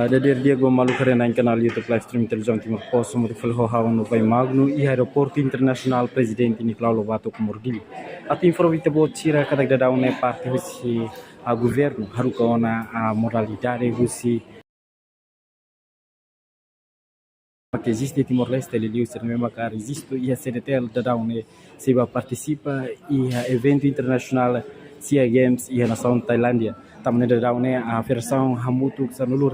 Dadir Diego Maluca em canal YouTube live stream televisão Timor Poço, muito feliz ao no Pai Magno e aeroporto internacional presidente Nicolau Lobato Comorgili. Até informação boa tira cada dia uma parte se a governo harukaona a moralidade se que existe Timor Leste ele liu ser mesmo que existe e a CDTL da daune se vai participa e a evento internacional SEA Games e a nação Tailândia. Também da daune a versão hamutu sanulu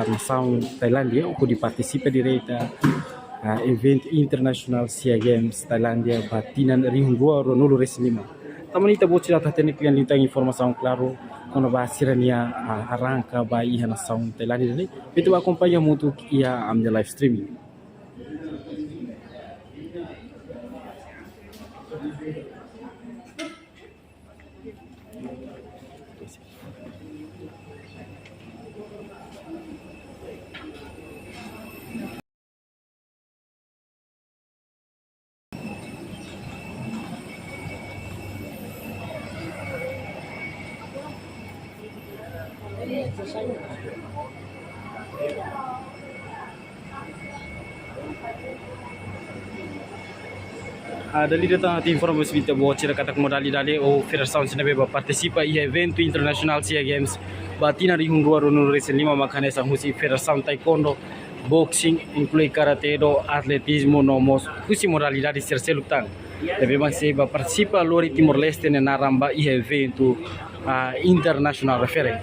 nação Tailândia, onde participa direito a evento internacional SEA Games Tailândia batinan rihungua ronulu reslima. Taman ita bot sila teknik yang lintang informação claro quando vai sirania arranca vai a nação Tailândia ni, itu acompanha muito ia amnya live streaming. Dali datang ati informasi kita buat cerita kata modalidade ou federação sinabeba participa e evento internacional SEA Games batina di Hungua Ronul Resen 5 makanya sang husi federação taekwondo boxing inclui karate do atletismo nomos husi modalidade serselutang deve masih participa lori Timor Leste na naramba e evento internacional refere.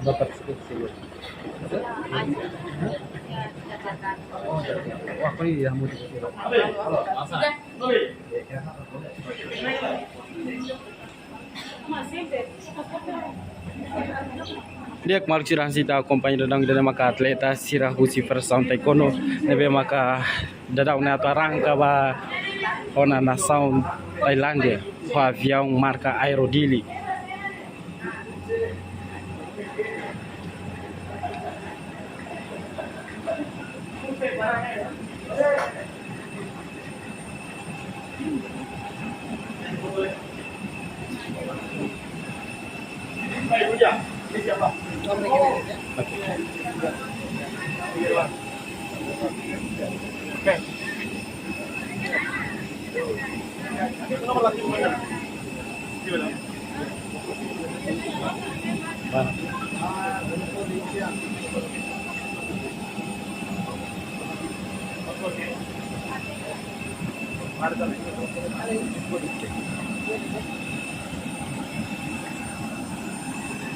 Dapat dia kemarin sirah sita kompanyi dadang dari maka atleta sirah husi versão taekwondo nebe maka dadang na rangka ba ona nação Tailândia com avião marca Aerodili.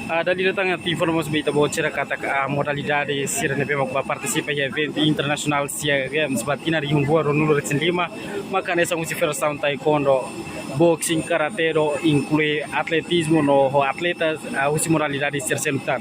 Dali datang ati informasi berita bahwa cerita kata modalidade sira nebe mak participa e evento internacional SEA Games batina di Hungua Ronul Resen 5 makanya sang usi federação taekwondo boxing karate do inclui atletismo no atletas usi modalidade serselutan.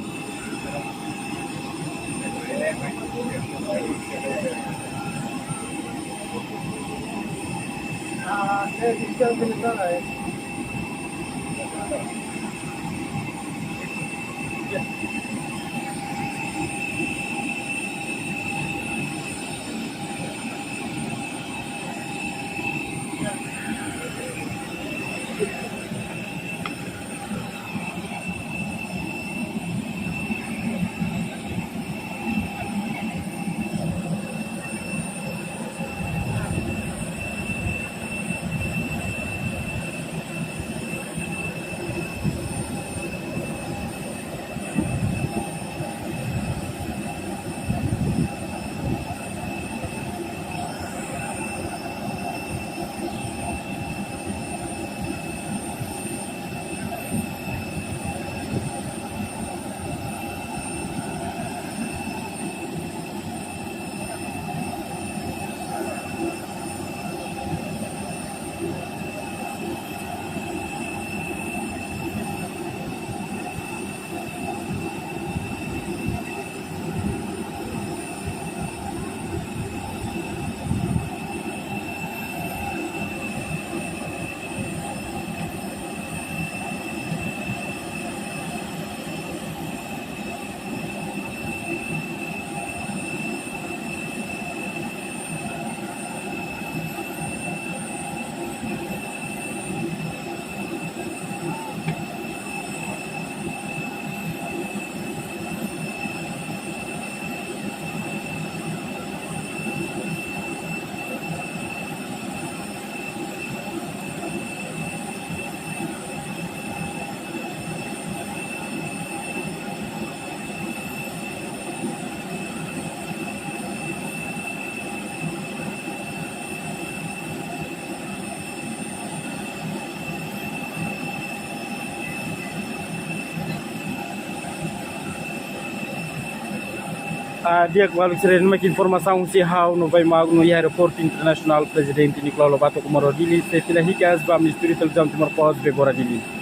dia kembali sering mak informação se how no vai mag no aeroporto internacional presidente Nicolau Lobato Comoro Dili setelah hikas ba ministry televisão timor pos be bora Dili